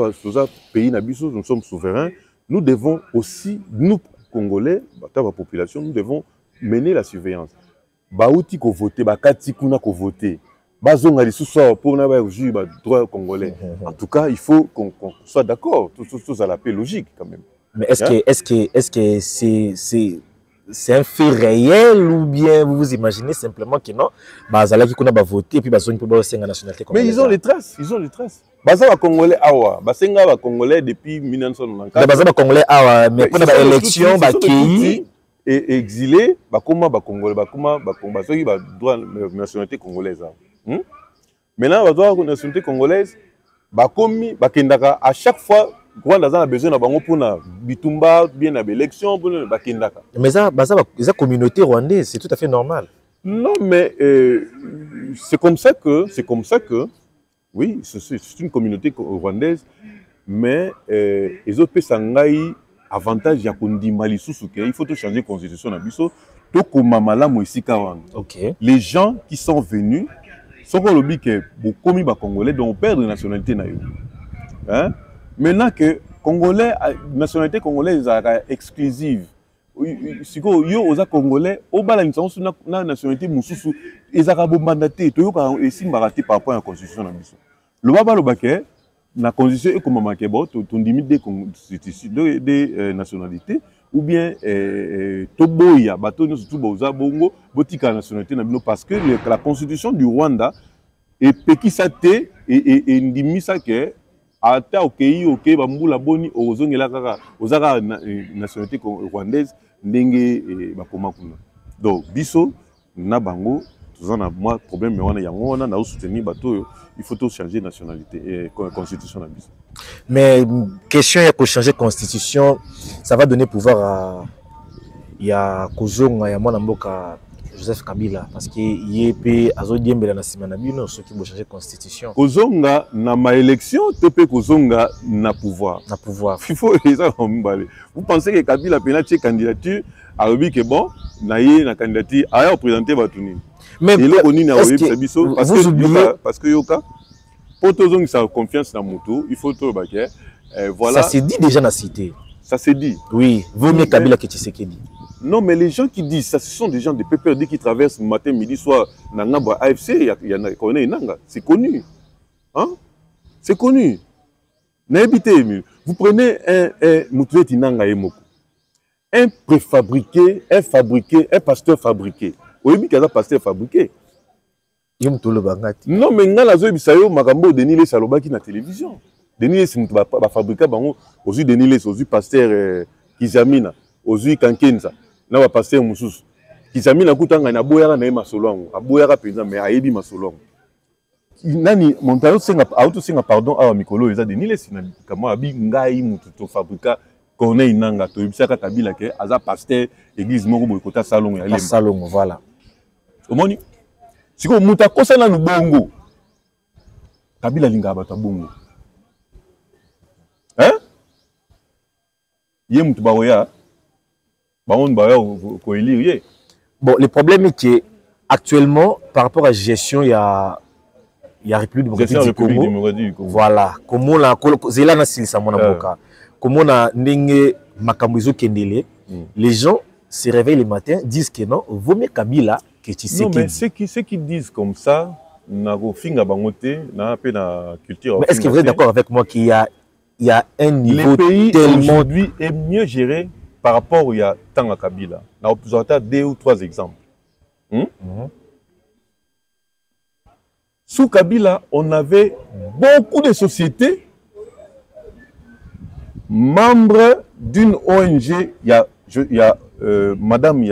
pays na biso nous sommes souverains, nous devons aussi nous Congolais, la population, nous devons mener la surveillance. Baouti ko voter, bakati kuna ko voter. Bazonga li sous pour na ba juge droit congolais. En tout cas, il faut qu'on soit d'accord, tous à la paix logique quand même. Mais est-ce que c'est un fait réel ou bien vous vous imaginez simplement que non, bazala qui kuna ba voter et puis bazongi pour ba senga nationalité congolaise. Mais ils ont les traces, Bazala congolais awa, basenga ba congolais depuis 1994. Bazala congolais awa, mais pour la élection ba qui et exilé, ba comment ba congolais, ba comment ba ceux ba droit nationalité congolaise. Maintenant ba droit nationalité congolaise, ba komi ba kendaka à chaque fois Rwanda a besoin de bango pour na bitumba bien na élection pour na bakendaka. Mais ça communauté rwandaise, c'est tout à fait normal. Non mais c'est comme ça que oui, c'est une communauté rwandaise mais les autres sangai avantage ya kondima lisusu ke il faut tout changer constitution na biso to komamala mo isika wana. OK. Les gens qui sont venus sont comme le que bokomi ba congolais dont perdre nationalité na yo. Hein? Maintenant que Congolais, nationalité congolaise est exclusive. Si vous êtes Congolais, vous avez une nationalité mususu, ils ont mandaté, ils ont essayé de rater par rapport à la constitution. Le baba le baké, la constitution est comme un maquebot, on limite des nationalités, ou bien Toboya, bateau surtout Boza Bongo, botika nationalité parce que la constitution du Rwanda est pékisate et ndimisa que ata ok bambula boni ozongela kaka ozaka nationalité rwandaise ndenge bakoma kuna donc biso na bango tozana moi problème wana yango wana na soutenir bato il faut tout changer nationalité et constitution na biso. Mais question ya ko changer constitution ça va donner pouvoir à ya kozonga ya mwana mboka Joseph Kabila parce que yépe azodiembela na sima na bino ceux qui vont changer constitution. Kozonga na ma élection topé kozonga na pouvoir. Na pouvoir. Il faut ça vous pensez que Kabila pena tché candidature a rebi que bon na yé na candidature a présenter batuni. Mais parce que yoka pour tozonga sa confiance na moto, il faut to baké voilà. Ça s'est dit déjà na cité. Ça s'est dit. Oui, vaut mieux Kabila que Tshisekedi. Non, mais les gens qui disent ça, ce sont des gens de PPRD qui traversent matin, midi, soir, Nangaba, AFC, il y en a qui connaissent Nanga. C'est connu. Hein? C'est connu. Vous prenez un Moutouet Nanga et Moko. Un préfabriqué, un pasteur fabriqué. Vous voyez qu'il y a un pasteur fabriqué. Non, mais Nanga Zoé Bissayo, Magambo, Denile Salobaki na télévision. Denile, c'est un fabriqué, aussi Denile, aussi pasteur Kizamina, aussi Kankenza. na ba pasteur mususu kisami na kutanga na boyaka na masolongo aboyaka penza mais ayebi masolongo nani montayo senga auto senga pardon awa mikolo eza de nile sina kama abi ngai mutu to fabrika Corneille Nanga to ibisaka Kabila ke aza pasteur église moko boy kota salongo ya lemba salongo voilà omoni siko muta kosa na lubongo Kabila linga bata bongo hein yé mutu baoya baon baoya ko élire. Bon, le problème est que actuellement, par rapport à la gestion, il y a République démocratique du Congo. Voilà. Comment la Zéla na silisa mona boka. Comment na ndenge makambuzo kendele. Les gens se réveillent le matin, disent que non, vaut mieux Kabila que Tshisekedi. Non, mais ceux qui disent comme ça, na go finga bangote, na pe na culture. Mais est-ce que vous êtes d'accord avec moi qu'il y a un niveau le pays tellement aujourd'hui est mieux géré par rapport au temps à Kabila. On a besoin de 2 ou 3 exemples. Sous Kabila, on avait beaucoup de sociétés membres d'une ONG. Il y a Madame,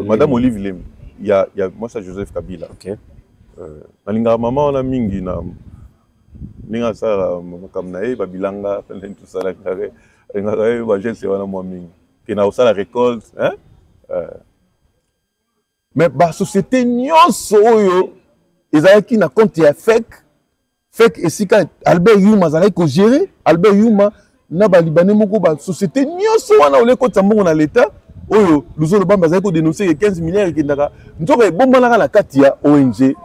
Madame Olive Lem. Il y a moi, c'est Joseph Kabila. Ok. Maman, on a mingi na ninga sa kamnae babilanga tout ça là. La récolte, hein? Mais la société nyonso ils avaient qui na compte ya fake et si Albert Youma zalaki ko gérer Albert Youma na ba libanais moko ba société nyonso wana ole ko tambongo na l'état oyo luzolo bamba zalaki ko dénoncer 15 milliards ki ndaka ntoko e bomba na kati ya ONG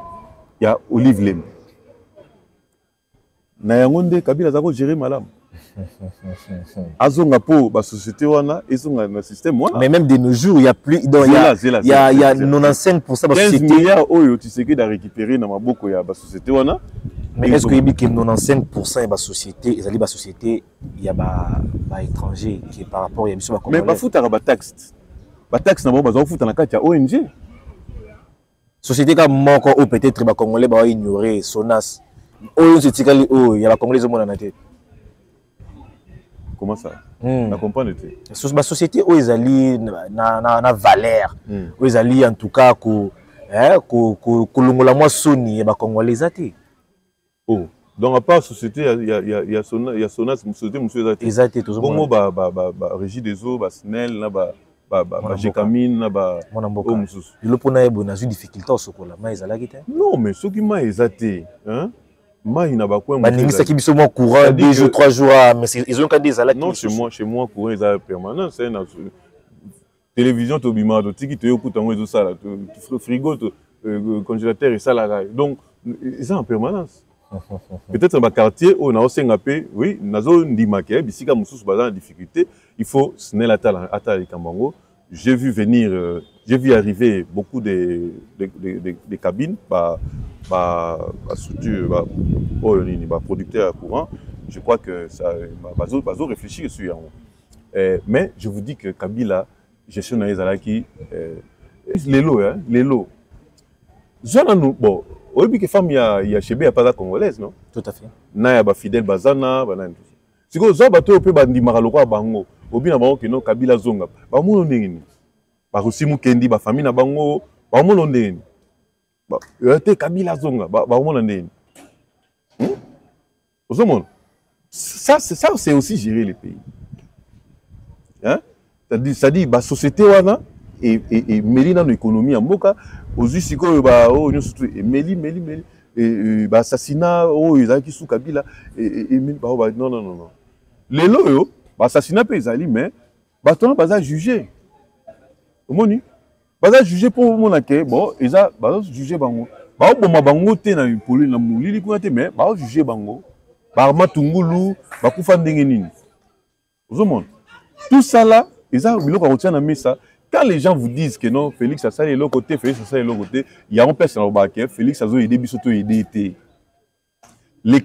ya Olive Lem na yango nde Kabila zako gérer malamu. Azonga po ba société wana ezonga na système wana. Mais même de nos jours, il y a plus il y a 95% ba société 15 milliards oyo Tshisekedi a récupéré na maboko ya ba société wana. Mais est-ce que 95% ba société, ezali ba société il y a ba étranger qui par rapport ya biso ba congolais. Mais ba futa ba taxe. Ba taxe na ba zo futa na kati ya ONG. Société comme moko ou peut-être ba congolais ba ignorer Sonas. Oyo setikali oyo ya ba congolais zo mona na tête. Comment ça? On comprend le truc. La société où ils allaient na valeur, où ils allaient en tout cas que longola moi soni et ba congolais zati. Oh, donc à part société il y a Sonas société monsieur zati. Zati tout bon ba régie des eaux ba Snell na ba Jekamine na ba oh mususu. Le pona ebo na zu difficulté au sokola mais ezalaki te. Non mais ce qui m'a ezati, hein? Qui biso moi courant 2 jours 3 jours mais ils ont quand des alaki. Non chez moi courant ils ont permanent c'est na télévision to bima to tiki to yokuta ngo ezo sala to frigo to congélateur et sala donc ils sont en permanence. Peut-être dans le quartier où on a aussi un peu oui nazo ndimake bisika mususu bazana difficulté il faut snel ata Kambango. J'ai vu venir j'ai vu arriver beaucoup de cabines structure producteur courant. Je crois que ça va réfléchir sur mais je vous dis que Kabila gestion na ezalaki les lots bon oyebi que femme ya chebe ya pas congolaise non tout à fait na ya ba fidèle bazana banani siko zo bato pe bandimaka lokwa bango obi na bango kino Kabila zonga ba muno ndenge ba rusimu kendi ba famille na bango ba muno ndenge ba te Kabila zonga ba muno ndenge ça c'est aussi gérer les pays hein ça dit ba société wana et meli dans l'économie en mboka ozu siko ba o nyo surtout meli et ba assassinat o ezaki sous Kabila et ba non les loyo ba assassinat pe ezali mais ba tona baza juger omoni baza juger pour mona ke bon eza ba juger bango ba oboma bango te na poli na mulili kuna te mais ba juger bango ba matungulu ba kufa ndenge nini ozomona tout ça là eza biloko retient na mesa. Quand les gens vous disent que non, Félix a ça et l'autre côté, Félix a ça et l'autre côté, il y a un personne qui Félix a aidé, bisoto aidé. Les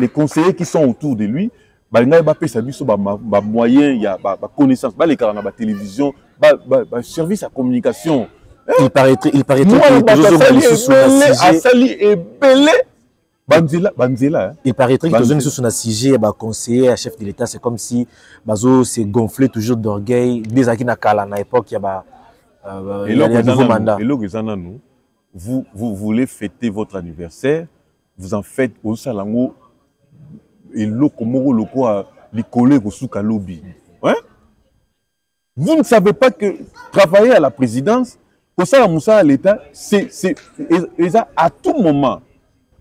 conseillers qui sont autour de lui, il y a des moyens, il y a des connaissances, il y a la télévision, des services à communication. Il paraîtrait que Sali est belé Banzela. Il paraîtrait que les sur un sujet, conseiller à chef de l'État, c'est comme si Bazo s'est gonflé toujours d'orgueil. Dès à l'époque, il y a un nouveau mandat. Et là, vous voulez fêter votre anniversaire, vous en faites au Salango et le collègues au lobby. Ouais? Vous ne savez pas que travailler à la présidence, pour ça, à l'État, c'est à tout moment.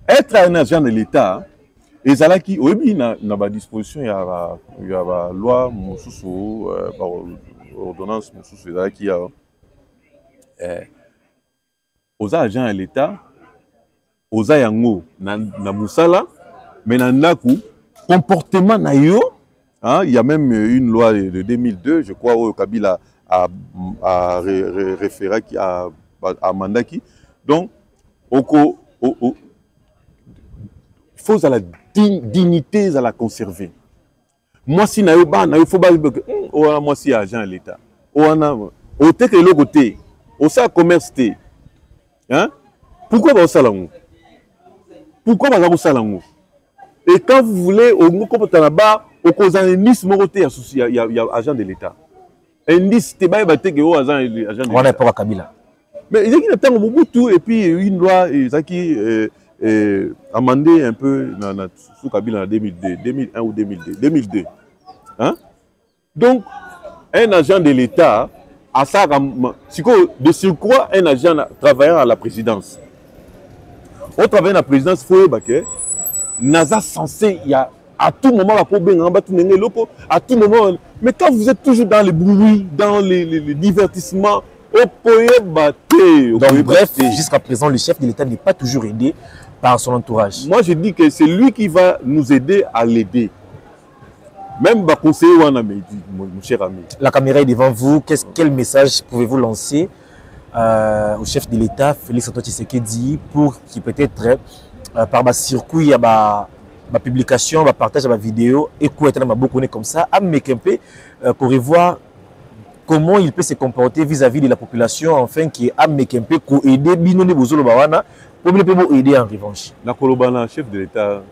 Être un agent de l'État, et ça là qui, oui, dans la disposition, il y a la loi, ordonnance, qui a aux agents de l'État, aux ayango, na musala, mais dans le comportement na yo, il y a même une loi de 2002, je crois, où Kabila a référé à Mandaki. Donc, il faut à la dignité à la conserver. Moi, si na yo ba, na yo faut ba, moi si agent de l'État, au tek et le côté, au sa commerce té, hein? Pourquoi ba au salango? Pourquoi ba au salango? Et quand vous voulez, au comportement là-bas, au cause d'un nice moroté associé, il y a agent de l'État. Un nice te ba te que au agent de l'État. On n'est pas à Kabila. Mais il y a qui attend beaucoup et puis une loi qui amendé un peu sous Kabila en 2002, 2001 ou 2002. 2002. Hein? Donc, un agent de l'État, à ça, de surcroît, un agent travaillant à la présidence. On travaille à la présidence, il faut que Naza censé, il y a à tout moment, à tout moment. Mais quand vous êtes toujours dans les bruits, dans les divertissements, donc bref, jusqu'à présent, le chef de l'État n'est pas toujours aidé par son entourage. Moi, je dis que c'est lui qui va nous aider à l'aider. Même le conseiller mon cher ami. La caméra est devant vous. Quel message pouvez-vous lancer au chef de l'État, Félix Antoine Tshisekedi, pour qu'il peut-être, par ma circuit, ma publication, ma partage, ma vidéo, et quoi beaucoup comme ça, à Mekempe, pour revoir comment il peut se comporter vis-à-vis de la population, enfin, qui est à Mekempe, pour aider Binone Bozolo Bawana, pour aider en revanche. La Kolobana, chef de l'État,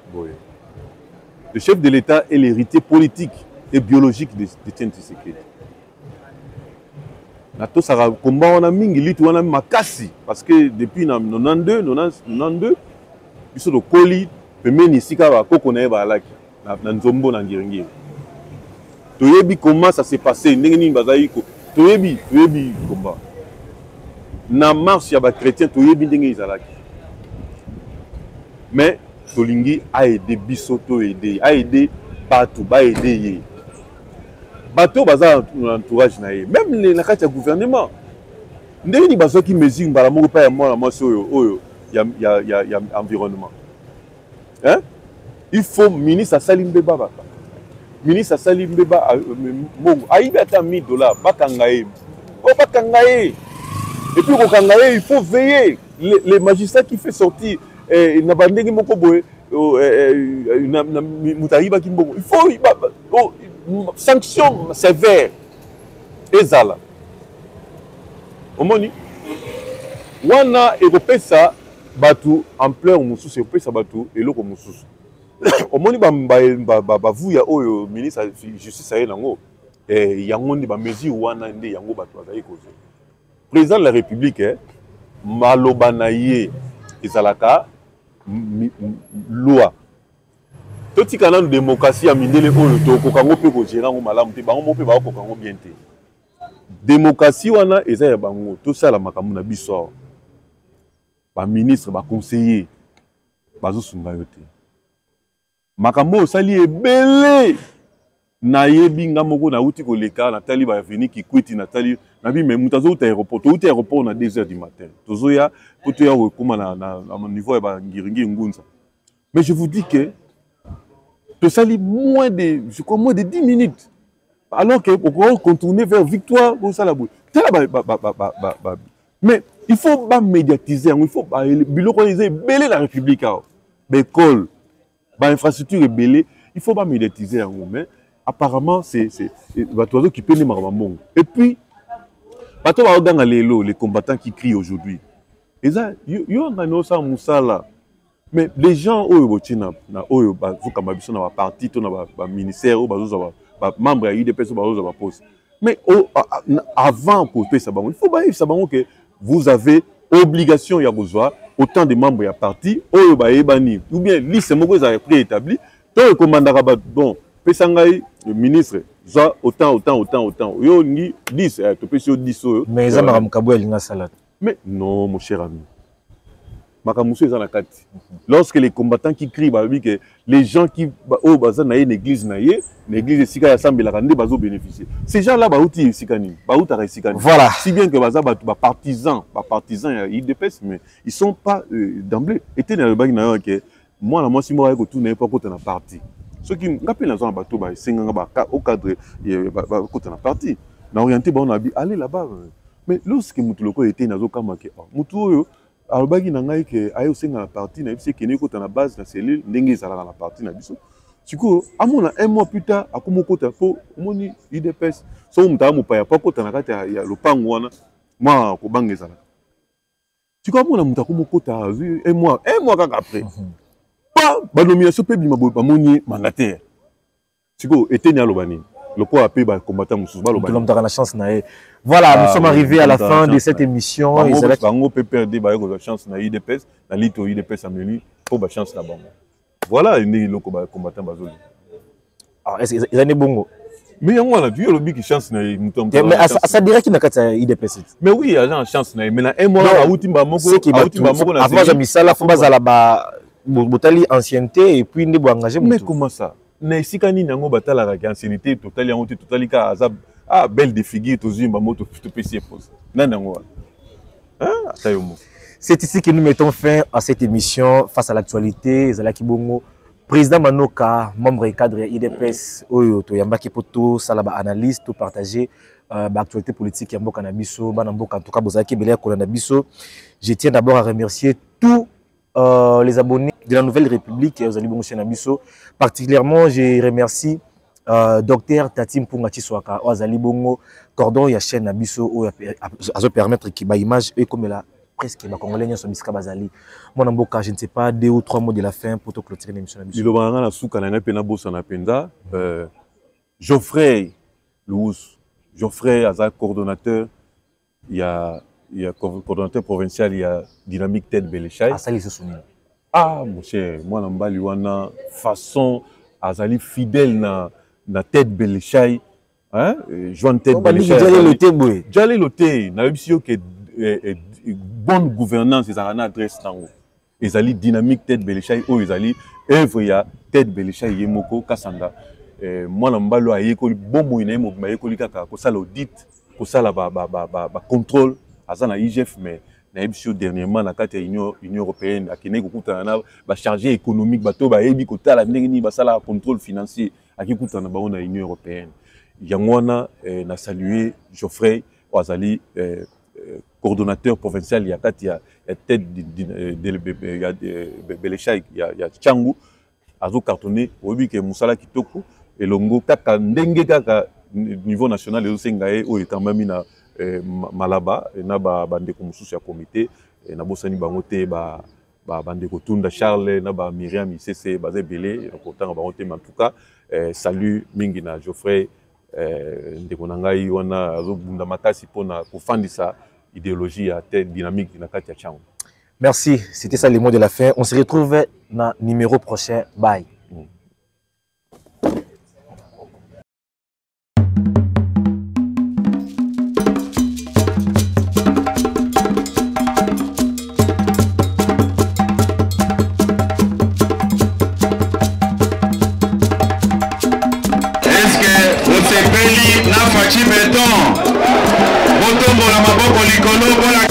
le chef de l'État est l'héritier politique et biologique de Etienne Tshisekedi. Nato sara combat on a mingi litu on a makasi parce que depuis 92 biso do koli pemeni sika ba koko na ba laki na nzombo na ngirengiri. Toyebi comment ça s'est passé ndenge nini bazaiko toyebi combat. Na marche ya ba chrétien toyebi ndenge izalaki. Mais Tolingi a aidé Bisoto a aidé Batou, a aidé Ye. Batou baza entourage na ye. Même les nakati ya gouvernement. Ndenge ni bazo qui mesure mbala moko pa ya moi oyo ya environnement. Hein? Il faut ministre Salimbe Baba. Ministre Salimbe Baba mongo aibi ata $1000 bakangaye. O bakangaye. Et puis au kangaye, il faut veiller les magistrats qui fait sortir il faut sanction sévère. Ezala. Omoni. Wana ça batu ampleur mususu ça batu eloko mususu. Omoni vous ya oyo ministre justice aye nango yango ndi ba mesure wana ndi yango batu azali kozo. Président de la République maloba na ye ezalaka loi. Toti kana démocratie a mindele oyo to kokango pe ko gérer ngo malamu te bango mo pe ba kokango bien te. Démocratie wana eza ya bango to sala makambo na biso. Ba ministre ba conseiller bazo sunga yo te. Makambo sali ebele na yebi nga moko na uti ko leka na tali ba veni ki kwiti na tali na bi même mutazo uta aéroport to uti aéroport na 2h du matin. Tozo ya poto ya rekoma na niveau ya ba ngiringi ngunza. Mais je vous dis que to sali moins de 10 minutes. Alors que pour contourner vers victoire pour ça la boue. Mais il faut pas médiatiser, il faut pas bilocaliser belé la République l'école, infrastructure est belé, il faut pas médiatiser mais apparemment c'est oiseau qui peut les marabambons. Et puis les combattants qui crient aujourd'hui. Et ça, yo ngano sa musala. Mais les gens oyo botina na oyo bazuka mabiso na ba parti to na ba ministère ou bazuza ba membre ya UDPS bazuza ba poste. Mais avant pour pesa bango, il faut ba ça bango que vous avez obligation ya kozwa autant de membres ya parti oyo ba ebani ou bien liste moko za préétabli to commandera ba bon pesa ngai le ministre za autant yo ngi 10 to pesa 10 oyo. Mais ça m'a mukabo elinga salade. Mais non mon cher ami. Lorsque les combattants qui crient, que les gens qui au bazar na l'église l'église sika ya sambe la rande bazo bénéficier. Ces gens-là bauti sikani, bauta sikani. Voilà. Si bien que bazar partisans ya IDPS mais ils sont pas d'emblée. Était dans le bag na que moi si moi ko tout n'est pas côté na parti. Ceux qui rappellent la zone bateau ba singa ba au cadre côté na parti. Na orienté ba on a dit allez là-bas. Mais lorsque Mutuloko était nazo kamake, Mutu alors bagi na ngai ke ayo senga na parti na biso kene kota na base na cellule ndenge ezalaka na parti na biso siko amona un mois plus tard akomo kota po moni IDPS so mutama mupaya pa kota na kati ya lopango wana mwa ko banga ezalaka siko amona mutakomo kota un mois kaka après pa ba nomination pe bima ba moni mandataire siko eteni alobani le quoi appelé ba combattant mususu ba lobani la chance na voilà, nous sommes arrivés à la fin de cette émission. Bango peut perdre la chance na IDPS, na lito IDPS ameni pour la chance na bango. Voilà une loko ba combattant bazoli. Ah, est-ce que ça n'est bongo? Mais yango na tu le qui chance na mutombo. Mais ça dirait qu'il n'a qu'à IDPS. Mais oui, il y a chance na mais na un mois a outimba moko na avant misala faut bazala ba botali ancienneté et puis ndebo engagé. Mais comment ça? Na esika nini yango batala ka ancienneté totali yango totali ka azab. Ah, belle de figure, c'est ici que nous mettons fin à cette émission face à l'actualité. Zalaki Bongo, président Manoka, membre et cadre IDPS, Oyo, Toyambaki Poto, Salaba analyste, tout partager l'actualité politique Yambo Kanabiso, Banamboka, en tout cas, Bozaki Belia Kolanabiso. Je tiens d'abord à remercier tous les abonnés de la Nouvelle République, Zali Bongo Chenabiso. Particulièrement, je remercie Docteur Tatim Pungati Swaka, Oazali Bongo, cordon ya chaîne Nabiso, à permettre qu'il y ait image et comme la presque ma congolais sur Miska Bazali. Mon amboka, je ne sais pas, 2 ou 3 mots de la fin pour te clôturer l'émission Nabiso. Il y a un souka na pena bossa na penda. Geoffrey Louis, Geoffrey Azak coordonnateur, il y a coordonnateur provincial, il y a Dynamique Tête Belechay. Ah, ça les souvenirs. Ah mon cher, moi nambali wana façon Azali fidèle na Tête Belechay, hein, Joan Tête Belechay. J'allais loter, na bisio que bonne gouvernance ezana adresse tango. Ezali dynamique Tête Belechay o ezali œuvre ya Tête Belechay yemoko kasanda. Moi na mbalo ayekoli bombo ina mo bayekoli kaka ko sala audit, ko sala ba contrôle azana IGF mais na bisio dernièrement na kati Union européenne akine ko kutana na ba chargé économique bato ba yebi ko tala ndenge ni ba sala contrôle financier. Qui coûte en abandon à l'Union européenne. Yangwana n'a salué Geoffrey Oazali, coordonnateur provincial. Il y a tête de Belechay, il y a Tchangou, Azo cartonné, Obi que Moussala Kitoko, et Longo Kaka Ndenge Kaka niveau national, et aussi Ngaye, où il est en même na Malaba, et na bande comme sous comité, et na Bossani Bangote, bande Kotunda Charles, na Myriam ICC, basé Belé, pourtant Bangote, mais en tout cas. Salut Mingina Geoffrey Ndekonangai wana azobunda makasi pona kofandisa idéologie à telle dynamique na kati ya chango. Merci, c'était ça les mots de la fin. On se retrouve dans le numéro prochain. Bye. Osepeli na fachi beton. Botombo la maboko likolo bola